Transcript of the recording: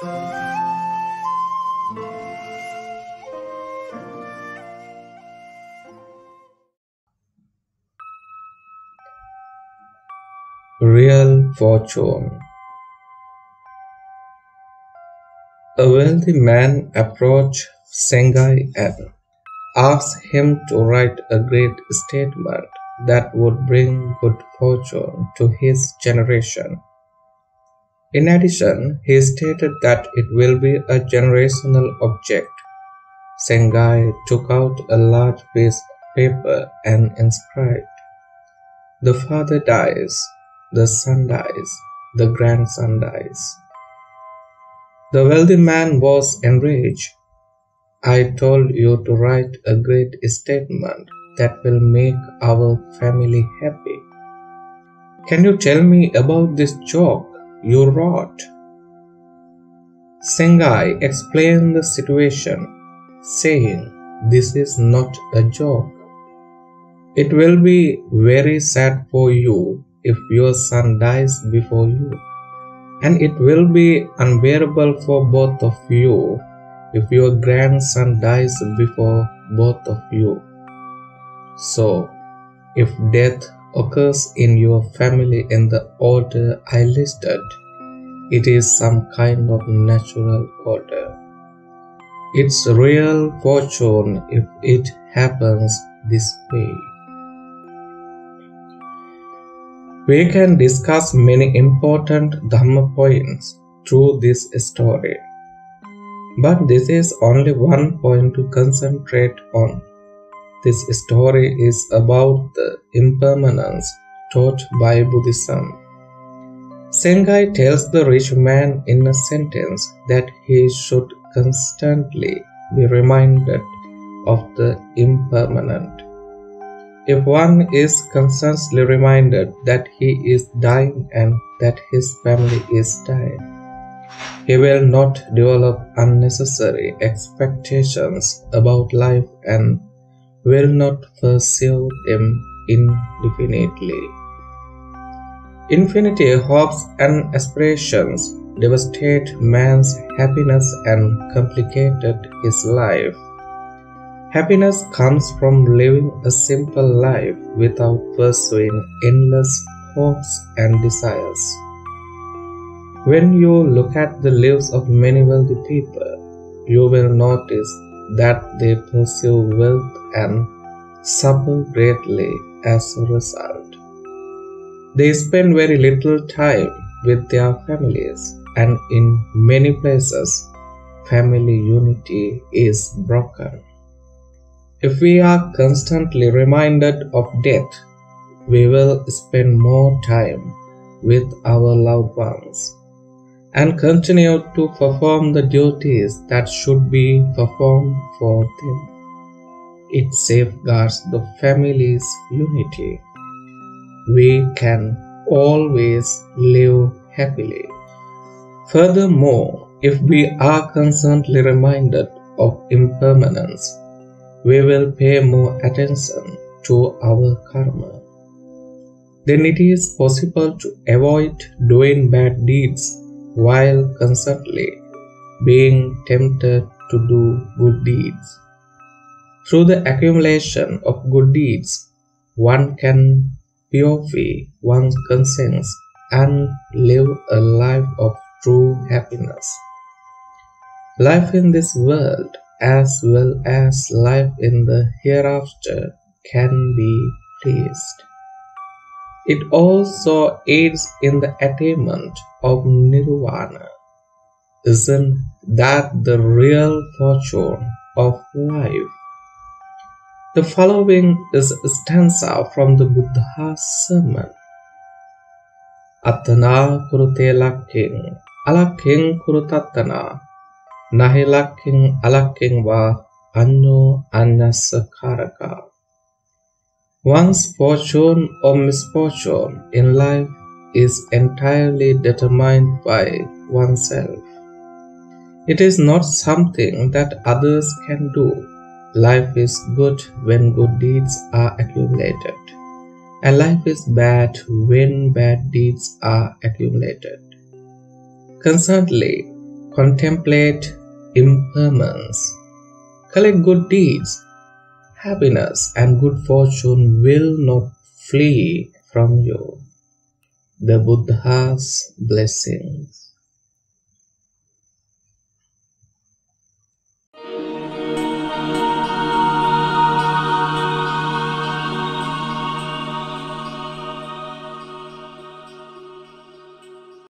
Real fortune. A wealthy man approached Sengai and asked him to write a great statement that would bring good fortune to his generation. In addition, he stated that it will be a generational object. Sengai took out a large piece of paper and inscribed, "The father dies, the son dies, the grandson dies." The wealthy man was enraged. "I told you to write a great statement that will make our family happy. Can you tell me about this joke you wrote?" Sengai explained the situation, saying, "This is not a joke. It will be very sad for you if your son dies before you, and it will be unbearable for both of you if your grandson dies before both of you. So, if death occurs in your family in the order I listed, it is some kind of natural order. It's real fortune if it happens this way." We can discuss many important Dhamma points through this story, but this is only one point to concentrate on. This story is about the impermanence taught by Buddhism. Sengai tells the rich man in a sentence that he should constantly be reminded of the impermanent. If one is constantly reminded that he is dying and that his family is dying, he will not develop unnecessary expectations about life and will not pursue them indefinitely. Infinity hopes and aspirations devastate man's happiness and complicated his life. Happiness comes from living a simple life without pursuing endless hopes and desires. When you look at the lives of many wealthy people, you will notice that they pursue wealth and suffer greatly as a result. They spend very little time with their families, and in many places, family unity is broken. If we are constantly reminded of death, we will spend more time with our loved ones and continue to perform the duties that should be performed for them. It safeguards the family's unity. We can always live happily. Furthermore, if we are constantly reminded of impermanence, we will pay more attention to our karma. Then it is possible to avoid doing bad deeds while constantly being tempted to do good deeds. Through the accumulation of good deeds, one can purify one's conscience and live a life of true happiness. Life in this world, as well as life in the hereafter, can be pleased. It also aids in the attainment of nirvana. Isn't that the real fortune of life? The following is a stanza from the Buddha's sermon. Attana kurute lakking, alakking kurutatana, nahi lakking alakking va anyo anyasa karaka. One's fortune or misfortune in life is entirely determined by oneself. It is not something that others can do. Life is good when good deeds are accumulated, and life is bad when bad deeds are accumulated. Constantly, Contemplate impermanence. Collect good deeds. Happiness and good fortune will not flee from you. The Buddha's blessings.